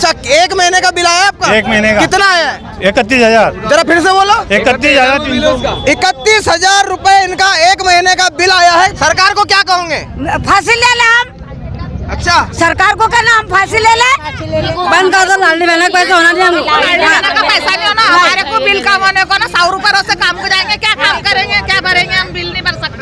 अच्छा, 1 महीने का बिल आया आपका? 1 महीने का। कितना आया? 31,000। जरा फिर से बोलो। 31,300। 31,000 रुपए इनका 1 महीने का बिल आया है। सरकार को क्या कहोगे? फांसी ले ले हम। अच्छा, सरकार को कहना हम फांसी ले ले। बंद कर दो, लाडली बहना का पैसा होना चाहिए। का पैसा नहीं होना हमारे को, बिल कम होने को ना 100 रुपए से काम को जाएंगे, क्या काम करेंगे, क्या भरेंगे, हम बिल नहीं भर सकते।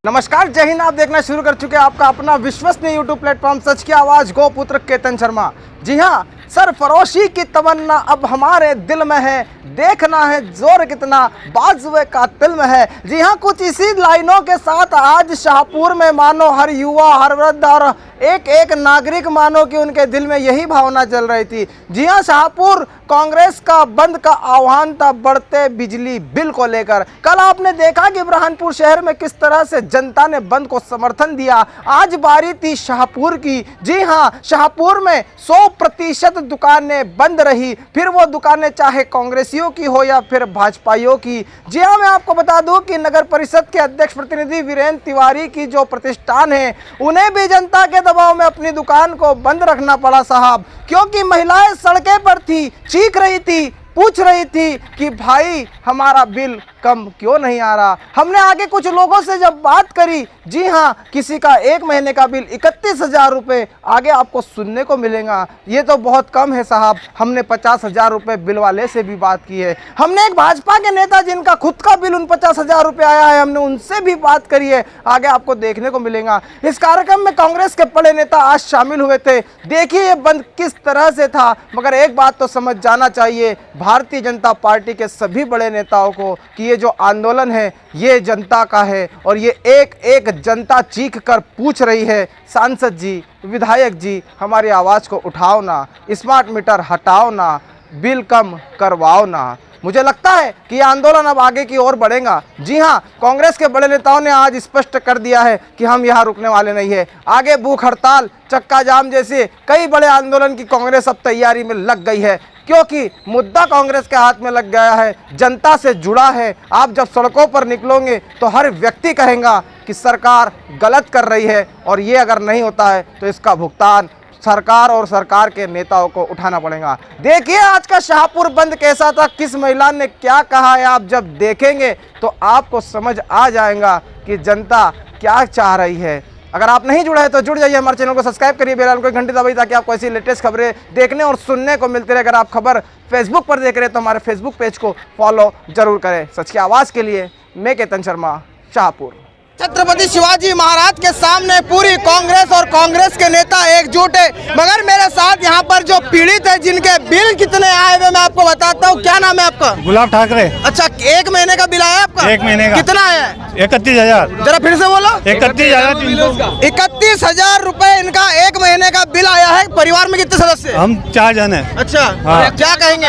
नमस्कार, जय हिंद। आप देखना शुरू कर चुके हैं आपका अपना विश्वसनीय यूट्यूब प्लेटफॉर्म सच की आवाज गोपुत्र केतन शर्मा। जी हाँ, सरफरोशी की तमन्ना अब हमारे दिल में है, देखना है जोर कितना बाजुए का तिल में है। जी हाँ, कुछ इसी लाइनों के साथ आज शाहपुर में मानो हर युवा, हर वृद्ध और एक एक नागरिक मानो कि उनके दिल में यही भावना चल रही थी। जी हाँ, शाहपुर कांग्रेस का बंद का आह्वान था बढ़ते बिजली बिल को लेकर। कल आपने देखा कि बुरहानपुर शहर में किस तरह से जनता ने बंद को समर्थन दिया। आज बारी थी शाहपुर की। जी हाँ, शाहपुर में 100% दुकानें बंद रही, फिर वो दुकानें चाहे कांग्रेसियों की हो या फिर भाजपाइयों की। जी हाँ, मैं आपको बता दूं कि नगर परिषद के अध्यक्ष प्रतिनिधि वीरेंद्र तिवारी की जो प्रतिष्ठान है, उन्हें भी जनता के दबाव में अपनी दुकान को बंद रखना पड़ा साहब, क्योंकि महिलाएं सड़कें पर थी, चीख रही थी, पूछ रही थी कि भाई हमारा बिल कम क्यों नहीं आ रहा। हमने आगे कुछ लोगों से जब बात करी, जी हाँ, किसी का 1 महीने का बिल 31,000 रुपये आगे आपको सुनने को मिलेगा। ये तो बहुत कम है साहब। हमने 50,000 रुपये बिल वाले से भी बात की है। हमने एक भाजपा के नेता जिनका खुद का बिल 49,000 रुपये आया है, हमने उनसे भी बात करी है, आगे आपको देखने को मिलेगा। इस कार्यक्रम में कांग्रेस के बड़े नेता आज शामिल हुए थे। देखिए ये बंद किस तरह से था, मगर एक बात तो समझ जाना चाहिए भारतीय जनता पार्टी के सभी बड़े नेताओं को कि ये जो आंदोलन है ये जनता का है और ये एक एक जनता चीख कर पूछ रही है, सांसद जी, विधायक जी, हमारी आवाज़ को उठाओ ना, स्मार्ट मीटर हटाओ ना, बिल कम करवाओ ना। मुझे लगता है कि ये आंदोलन अब आगे की ओर बढ़ेगा। जी हाँ, कांग्रेस के बड़े नेताओं ने आज स्पष्ट कर दिया है कि हम यहाँ रुकने वाले नहीं है। आगे भूख हड़ताल, चक्का जाम जैसे कई बड़े आंदोलन की कांग्रेस अब तैयारी में लग गई है, क्योंकि मुद्दा कांग्रेस के हाथ में लग गया है, जनता से जुड़ा है। आप जब सड़कों पर निकलोगे तो हर व्यक्ति कहेगा कि सरकार गलत कर रही है, और ये अगर नहीं होता है तो इसका भुगतान सरकार और सरकार के नेताओं को उठाना पड़ेगा। देखिए आज का शाहपुर बंद कैसा था, किस महिला ने क्या कहा है। आप जब देखेंगे तो आपको समझ आ जाएगा कि जनता क्या चाह रही है। अगर आप नहीं जुड़े हैं तो जुड़ जाइए, हमारे चैनल को सब्सक्राइब करिए, बेल आइकन को घंटी दबाइए ताकि आपको ऐसी लेटेस्ट खबरें देखने और सुनने को मिलती रहे। अगर आप खबर फेसबुक पर देख रहे हैं तो हमारे फेसबुक पेज को फॉलो जरूर करें। सच की आवाज़ के लिए मैं केतन शर्मा, शाहपुर। छत्रपति शिवाजी महाराज के सामने पूरी कांग्रेस और कांग्रेस के नेता एकजुट है, मगर मेरे साथ यहाँ पर जो पीड़ित है जिनके बिल कितने आए हुए मैं आपको बताता हूँ। क्या नाम है आपका? गुलाब ठाकरे। अच्छा, 1 महीने का बिल आया आपका? 1 महीने का। कितना आया है? 31,000। जरा फिर से बोलो। 31,300। 31,000 रुपए इनका 1 महीने का बिल आया है। परिवार में कितने सदस्य? हम 4 जन हैं। अच्छा, हाँ। क्या कहेंगे?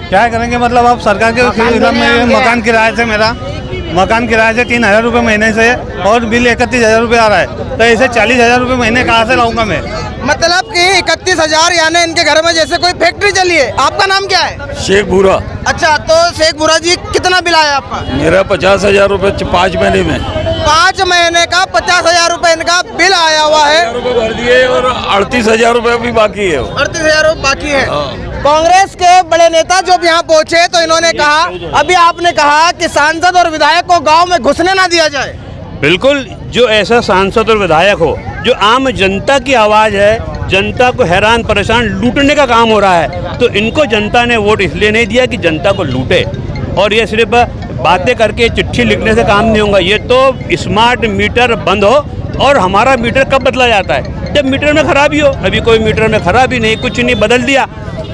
क्या करेंगे, मतलब अब सरकार के खिलाफ में मकान किराए से, मेरा मकान किराए से 3,000 रुपये महीने से और बिल 31,000 रुपये आ रहा है, तो ऐसे 40,000 रुपये महीने कहाँ से लाऊंगा मैं? मतलब कि 31,000 यानी इनके घर में जैसे कोई फैक्ट्री चली है। आपका नाम क्या है? शेख भूरा। अच्छा, तो शेख भूरा जी, कितना बिल आया आपका? मेरा 50,000 रुपये 5 महीने में। 5 महीने का 50,000 रुपए इनका बिल आया हुआ है। रुपये भर दिए और 38,000 रुपये भी बाकी है। 38,000 रुपये बाकी है। कांग्रेस के बड़े नेता जब यहाँ पहुँचे तो इन्होंने कहा, अभी आपने कहा कि सांसद और विधायक को गाँव में घुसने ना दिया जाए। बिल्कुल, जो ऐसा सांसद और विधायक हो जो आम जनता की आवाज़ है, जनता को हैरान परेशान लूटने का काम हो रहा है, तो इनको जनता ने वोट इसलिए नहीं दिया कि जनता को लूटे। और ये सिर्फ बातें करके चिट्ठी लिखने से काम नहीं होगा। ये तो स्मार्ट मीटर बंद हो, और हमारा मीटर कब बदला जाता है? जब मीटर में खराबी हो। अभी कोई मीटर में खराबी नहीं, कुछ नहीं, बदल दिया।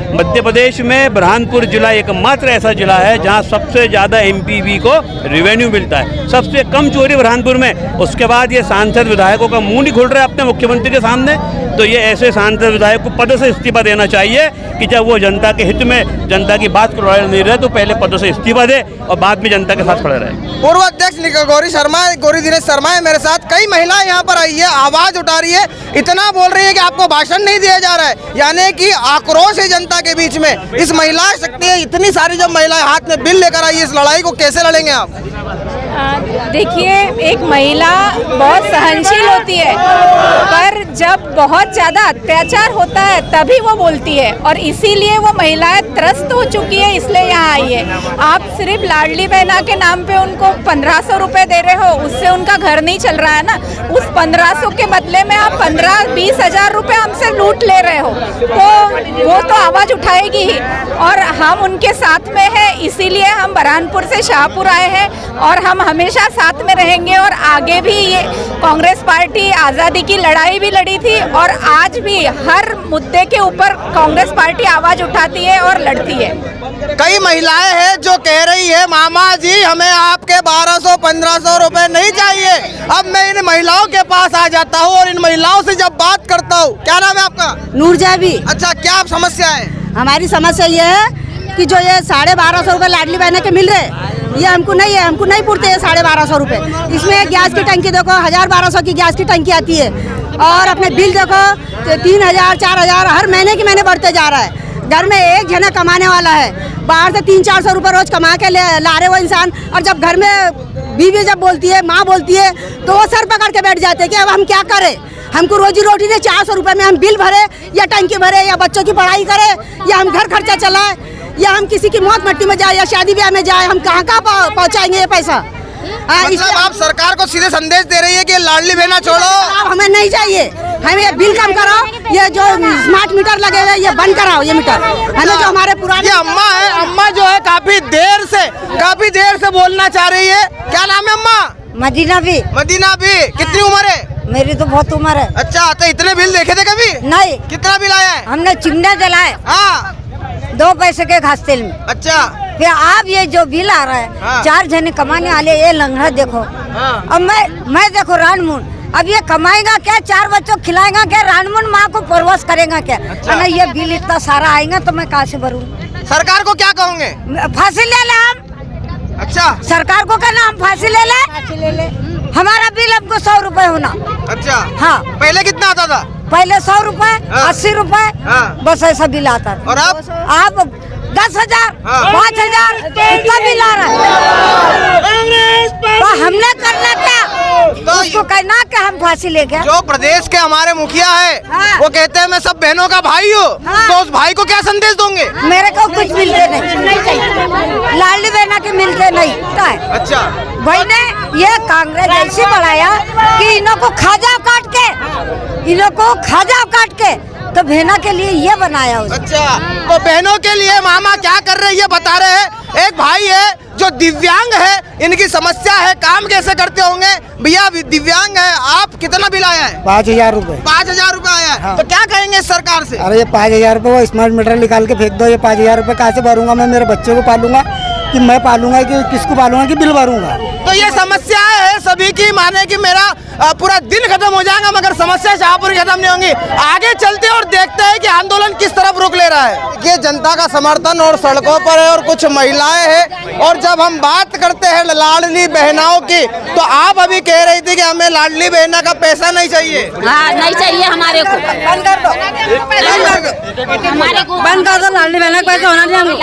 मध्य प्रदेश में बुरहानपुर जिला एकमात्र ऐसा जिला है जहां सबसे ज़्यादा एमपीवी को रेवेन्यू मिलता है, सबसे कम चोरी बुरहानपुर में। उसके बाद ये सांसद विधायकों का मुंह नहीं खोल रहे अपने मुख्यमंत्री के सामने। तो ये ऐसे सांसद विधायक को पद से इस्तीफा देना चाहिए कि जब वो जनता के हित में, जनता की बात को नहीं रहे तो पहले पद से इस्तीफा दे और बाद में जनता के साथ खड़े रहे। पूर्व अध्यक्ष गौरी दिनेश शर्मा है मेरे साथ। कई महिलाएं यहाँ पर आई है, आवाज उठा रही है, इतना बोल रही है कि आपको भाषण नहीं दिया जा रहा है, यानी कि आक्रोश है जनता के बीच में। इस महिला शक्ति है, इतनी सारी जब महिलाएं हाथ में बिल लेकर आई, इस लड़ाई को कैसे लड़ेंगे आप? देखिए, एक महिला बहुत सहनशील होती है, पर जब बहुत ज़्यादा अत्याचार होता है तभी वो बोलती है, और इसीलिए वो महिलाएं त्रस्त हो चुकी है, इसलिए यहाँ आई है। आप सिर्फ लाडली बहना के नाम पे उनको 1500 रुपये दे रहे हो, उससे उनका घर नहीं चल रहा है ना। उस 1500 के बदले में आप 15-20 हज़ार रुपये हमसे लूट ले रहे हो, तो वो तो आवाज़ उठाएगी ही, और हम उनके साथ में हैं। इसीलिए हम बरहानपुर से शाहपुर आए हैं, और हम हमेशा साथ में रहेंगे। और आगे भी ये कांग्रेस पार्टी आज़ादी की लड़ाई भी लड़ी थी, और आज भी हर मुद्दे के ऊपर कांग्रेस पार्टी आवाज़ उठाती है और लड़ती है। कई महिलाएं हैं जो कह रही है, मामा जी हमें आपके 1200-1500 रुपए नहीं चाहिए। अब मैं इन महिलाओं के पास आ जाता हूँ और इन महिलाओं से जब बात करता हूँ, क्या नाम है आपका? नूरजाबी। अच्छा, क्या समस्या है? हमारी समस्या ये है कि जो ये 1250 रुपये लाडली बहना के मिल रहे, ये हमको नहीं पूरते ये 1250 रुपये। इसमें गैस की टंकी देखो 1000-1200 की गैस की टंकी आती है, और अपने बिल देखो 3000-4000 हर महीने की महीने बढ़ते जा रहा है। घर में एक जना कमाने वाला है, बाहर से 300-400 रुपये रोज कमा के ला रहे वो इंसान, और जब घर में बीवी जब बोलती है, माँ बोलती है, तो वो सर पकड़ के बैठ जाते हैं कि अब हम क्या करें। हमको रोजी रोटी ने 400 रुपये में हम बिल भरे, या टंकी भरे, या बच्चों की पढ़ाई करें, या हम घर खर्चा चलाएं, या हम किसी की मौत मट्टी में जाए, या शादी ब्याह में जाए, हम कहाँ पहुँचाएंगे ये पैसा? मतलब आप सरकार को सीधे संदेश दे रही है कि लाडली बहना छोड़ो, हमें नहीं चाहिए, हमें ये बिल कम कराओ, ये जो स्मार्ट मीटर लगे हुए ये बंद कराओ, ये मीटर हमें जो हमारे पुराने। अम्मा है, अम्मा जो है काफी देर से बोलना चाह रही है। क्या नाम है अम्मा? मदीना भी। मदीना भी। कितनी उम्र है? मेरी तो बहुत उम्र है। अच्छा, तो इतने बिल देखे थे कभी? नहीं। कितना बिल आया है? हमने चिमना जलाए 2 पैसे के घास तेल में। अच्छा, फिर आप ये जो बिल आ रहा है, 4 जने कमाने वाले, ये लंगड़ा देखो। अब मैं देखो रानमुन, अब ये कमाएगा क्या? 4 बच्चों खिलाएगा क्या? रानमुन माँ को परवश करेगा क्या? अच्छा। ये बिल इतना सारा आएगा तो मैं कहाँ से भरूँ? सरकार को क्या कहोगे? फांसी ले ले हम। अच्छा, सरकार को कहना हम फांसी ले ले। हमारा बिल हमको 100 रुपए होना। अच्छा, हाँ। पहले कितना आता था? पहले 100 रुपए, 80 रुपए, बस ऐसा बिल आता था। और आप 10,000, 5,000 इतना बिल आ रहा है, तो हमने करना क्या? तो उसको कहना कि हम फांसी ले गए। जो प्रदेश के हमारे मुखिया है, वो कहते हैं मैं सब बहनों का भाई हूँ, तो उस भाई को क्या संदेश दोगे? मेरे को कुछ मिलते नहीं, लाडली बहना के मिलते नहीं। अच्छा, भाई ने ये कांग्रेस ऐसी बढ़ाया कि इन्हों को खाजा काट के तो बहना के लिए ये बनाया उसने। अच्छा, तो बहनों के लिए मामा क्या कर रहे हैं ये बता रहे हैं। एक भाई है जो दिव्यांग है, इनकी समस्या है, काम कैसे करते होंगे? भैया दिव्यांग है, आप कितना बिल आया है? 5,000 रुपए। 5,000 रुपए आया है। हाँ। तो क्या कहेंगे सरकार से? अरे ये 5,000 रुपए वो स्मार्ट मीटर निकाल के फेंक दो। ये 5,000 रुपए कहाँ से भरूंगा मैं? मेरे बच्चे को पालूंगा कि मैं पालूंगा कि किसको पालूंगा कि बिल भरूंगा? तो ये समस्या है सभी की, माने कि मेरा पूरा दिन खत्म हो जाएगा मगर समस्या शाहपुर खत्म नहीं होंगी। आगे चलते और देखते हैं कि आंदोलन किस तरफ रुख ले रहा है। ये जनता का समर्थन और सड़कों पर है, और कुछ महिलाएं हैं। और जब हम बात करते हैं लाडली बहनाओं की, तो आप अभी कह रही थी कि हमें लाडली बहना का पैसा नहीं चाहिए। हाँ, नहीं चाहिए हमारे को। बंद कर दो, हमारे को बंद कर दो। लाडली बहना का पैसा होना नहीं,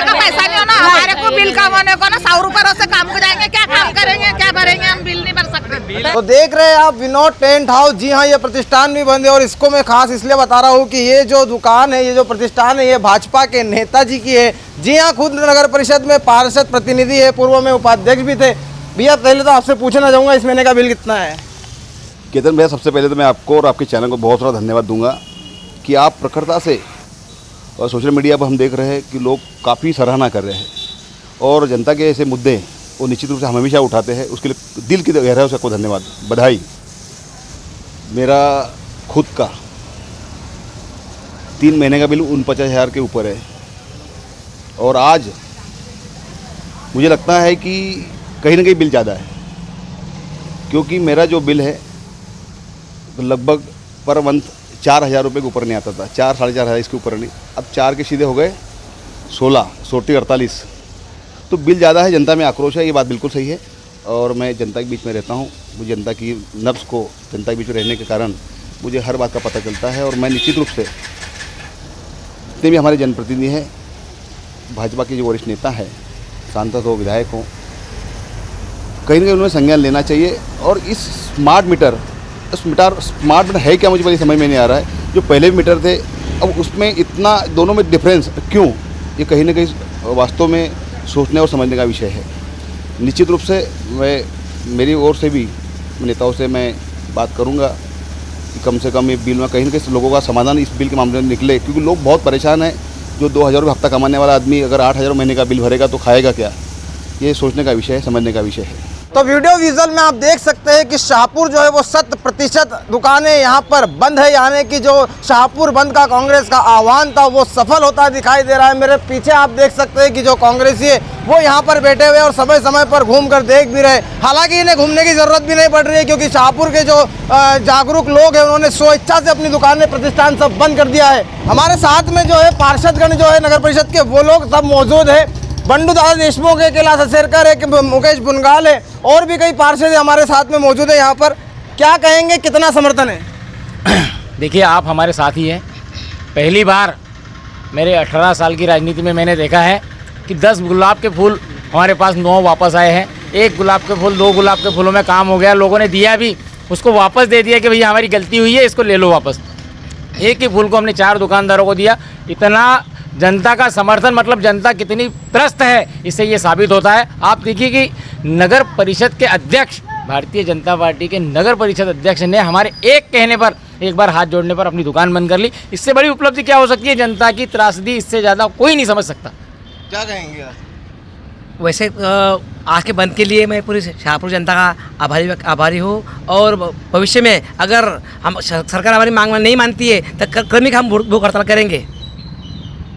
का पैसा नहीं होना हमारे को। बिल कमाने को ना 100 रुपये से काम को जाएंगे, क्या काम करेंगे, क्या भरेंगे? हम बिल नहीं भर सकते। तो देख रहे हैं आप विनोद टेंट हाउस। जी हाँ, ये प्रतिष्ठान भी बंद है, और इसको मैं खास इसलिए बता रहा हूँ कि ये जो दुकान है, ये जो प्रतिष्ठान है, ये भाजपा के नेताजी की है। जी हाँ, खुद नगर परिषद में पार्षद प्रतिनिधि है, पूर्व में उपाध्यक्ष भी थे। भैया पहले तो आपसे पूछना चाहूँगा इस महीने का बिल कितना है? केतन भैया, सबसे पहले तो मैं आपको और आपके चैनल को बहुत सारा धन्यवाद दूंगा कि आप प्रखरता से और सोशल मीडिया पर हम देख रहे हैं कि लोग काफ़ी सराहना कर रहे हैं, और जनता के ऐसे मुद्दे वो निश्चित रूप से हम हमेशा उठाते हैं। उसके लिए दिल की गहराई से आपको धन्यवाद, बधाई। मेरा खुद का 3 महीने का बिल 49,000 के ऊपर है, और आज मुझे लगता है कि कहीं ना कहीं बिल ज़्यादा है, क्योंकि मेरा जो बिल है तो लगभग पर मंथ 4,000 रुपये के ऊपर नहीं आता था। 4-4,500 हज़ार इसके ऊपर नहीं। अब 4 के सीधे हो गए 16, 48। तो बिल ज़्यादा है, जनता में आक्रोश है, ये बात बिल्कुल सही है। और मैं जनता के बीच में रहता हूँ, मुझे जनता की नब्ज़ को जनता के बीच में रहने के कारण मुझे हर बात का पता चलता है। और मैं निश्चित रूप से जितने भी हमारे जनप्रतिनिधि हैं, भाजपा के जो वरिष्ठ नेता हैं, सांसद हो, विधायक हों, कहीं ना कहीं उन्हें संज्ञान लेना चाहिए। और इस स्मार्ट मीटर है क्या, मुझे पहले समझ में नहीं आ रहा है। जो पहले भी मीटर थे, अब उसमें इतना दोनों में डिफरेंस क्यों, ये कहीं ना कहीं वास्तव में सोचने और समझने का विषय है। निश्चित रूप से मेरी ओर से भी नेताओं से मैं बात करूंगा कि कम से कम ये बिल में कहीं ना कहीं लोगों का समाधान इस बिल के मामले में निकले, क्योंकि लोग बहुत परेशान हैं। जो 2000 रुपये हफ्ता कमाने वाला आदमी अगर 8000 महीने का बिल भरेगा तो खाएगा क्या, ये सोचने का विषय है, समझने का विषय है। तो वीडियो विजुअल में आप देख सकते हैं कि शाहपुर जो है वो 100% दुकानें यहाँ पर बंद है, यानी कि जो शाहपुर बंद का कांग्रेस का आह्वान था वो सफल होता दिखाई दे रहा है। मेरे पीछे आप देख सकते हैं कि जो कांग्रेसी है वो यहाँ पर बैठे हुए और समय समय पर घूम कर देख भी रहे। हालांकि इन्हें घूमने की ज़रूरत भी नहीं पड़ रही है, क्योंकि शाहपुर के जो जागरूक लोग हैं उन्होंने स्वेच्छा से अपनी दुकानें प्रतिष्ठान सब बंद कर दिया है। हमारे साथ में जो है पार्षदगण जो है नगर परिषद के वो लोग सब मौजूद है। बंडू दादा देशमुख है, कैलाश असेरकर है, मुकेश बुनगाल है और भी कई पार्षद हमारे साथ में मौजूद है। यहाँ पर क्या कहेंगे, कितना समर्थन है? देखिए, आप हमारे साथ ही हैं। पहली बार मेरे 18 साल की राजनीति में मैंने देखा है कि 10 गुलाब के फूल हमारे पास 9 वापस आए हैं। 1 गुलाब के फूल 2 गुलाब के फूलों में काम हो गया, लोगों ने दिया भी, उसको वापस दे दिया कि भैया हमारी गलती हुई है, इसको ले लो वापस। एक ही फूल को हमने 4 दुकानदारों को दिया। इतना जनता का समर्थन, मतलब जनता कितनी त्रस्त है, इससे ये साबित होता है। आप देखिए कि नगर परिषद के अध्यक्ष, भारतीय जनता पार्टी के नगर परिषद अध्यक्ष ने हमारे एक कहने पर, एक बार हाथ जोड़ने पर अपनी दुकान बंद कर ली। इससे बड़ी उपलब्धि क्या हो सकती है? जनता की त्रासदी इससे ज़्यादा कोई नहीं समझ सकता। क्या कहेंगे? वैसे आज के बंद के लिए मैं पूरी शाहपुर जनता का आभारी हूँ, और भविष्य में अगर हम सरकार हमारी मांग नहीं मानती है तो क्रमिक हम भूख हड़ताल करेंगे।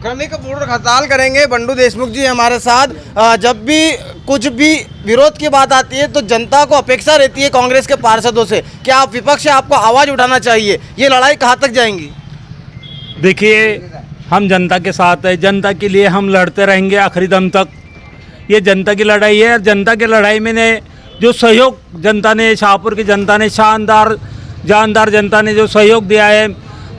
क्रमिक भूख हड़ताल करेंगे। बंडू देशमुख जी हमारे साथ। जब भी कुछ भी विरोध की बात आती है तो जनता को अपेक्षा रहती है कांग्रेस के पार्षदों से, क्या आप विपक्ष है, आपको आवाज़ उठाना चाहिए। ये लड़ाई कहाँ तक जाएंगी? देखिए, हम जनता के साथ है, जनता के लिए हम लड़ते रहेंगे आखिरी दम तक। ये जनता की लड़ाई है। जनता की लड़ाई में ने जो सहयोग जनता ने, शाहपुर की जनता ने जानदार जनता ने जो सहयोग दिया है,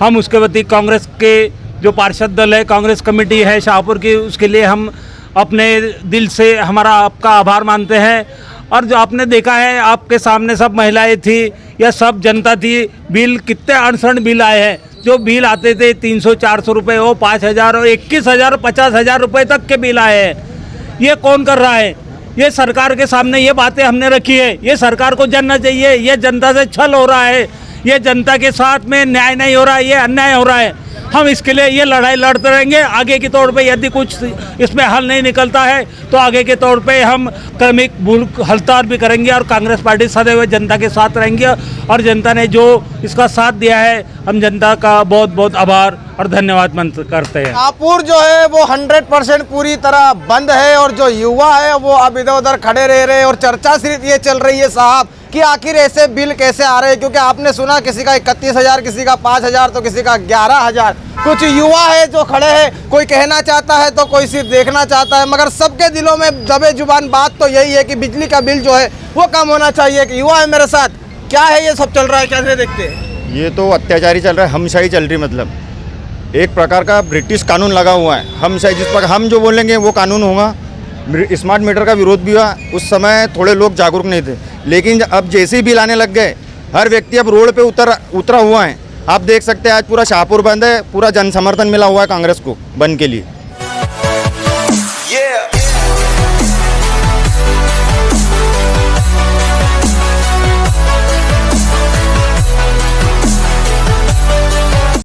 हम उसके प्रति कांग्रेस के जो पार्षद दल है, कांग्रेस कमेटी है शाहपुर की, उसके लिए हम अपने दिल से हमारा आपका आभार मानते हैं। और जो आपने देखा है, आपके सामने सब महिलाएं थी या सब जनता थी। बिल कितने अड़सठ बिल आए हैं। जो बिल आते थे 300-400 रुपये, वो 5000 और 21,000 और 50,000 रुपये तक के बिल आए हैं। ये कौन कर रहा है? ये सरकार के सामने ये बातें हमने रखी है। ये सरकार को जानना चाहिए, ये जनता से छल हो रहा है, ये जनता के साथ में न्याय नहीं हो रहा है, ये अन्याय हो रहा है। हम इसके लिए ये लड़ाई लड़ते रहेंगे। आगे के तौर पे यदि कुछ इसमें हल नहीं निकलता है तो आगे के तौर पे हम क्रमिक भूख हड़ताल भी करेंगे, और कांग्रेस पार्टी सदैव जनता के साथ रहेंगे। और जनता ने जो इसका साथ दिया है, हम जनता का बहुत बहुत आभार और धन्यवाद करते हैं। शाहपुर जो है वो 100% पूरी तरह बंद है, और जो युवा है वो अब इधर उधर खड़े रह रहे हैं, और चर्चा सिर्फ ये चल रही है साहब कि आखिर ऐसे बिल कैसे आ रहे हैं। क्योंकि आपने सुना किसी का 31,000, किसी का 5,000, तो किसी का 11,000। कुछ युवा है जो खड़े हैं, कोई कहना चाहता है तो कोई सिर्फ देखना चाहता है, मगर सबके दिलों में दबे जुबान बात तो यही है कि बिजली का बिल जो है वो कम होना चाहिए। कि युवा है मेरे साथ, क्या है ये सब चल रहा है, कैसे देखते हैं? ये तो अत्याचारी चल रहा है, हमशाही चल रही, मतलब एक प्रकार का ब्रिटिश कानून लगा हुआ है। हमशाही, जिस पर हम जो बोलेंगे वो कानून होगा। स्मार्ट मीटर का विरोध भी हुआ, उस समय थोड़े लोग जागरूक नहीं थे, लेकिन अब जैसे ही बिल आने लग गए, हर व्यक्ति अब रोड पे उतरा हुआ है। आप देख सकते हैं आज पूरा शाहपुर बंद है, पूरा जन समर्थन मिला हुआ है कांग्रेस को बंद के लिए।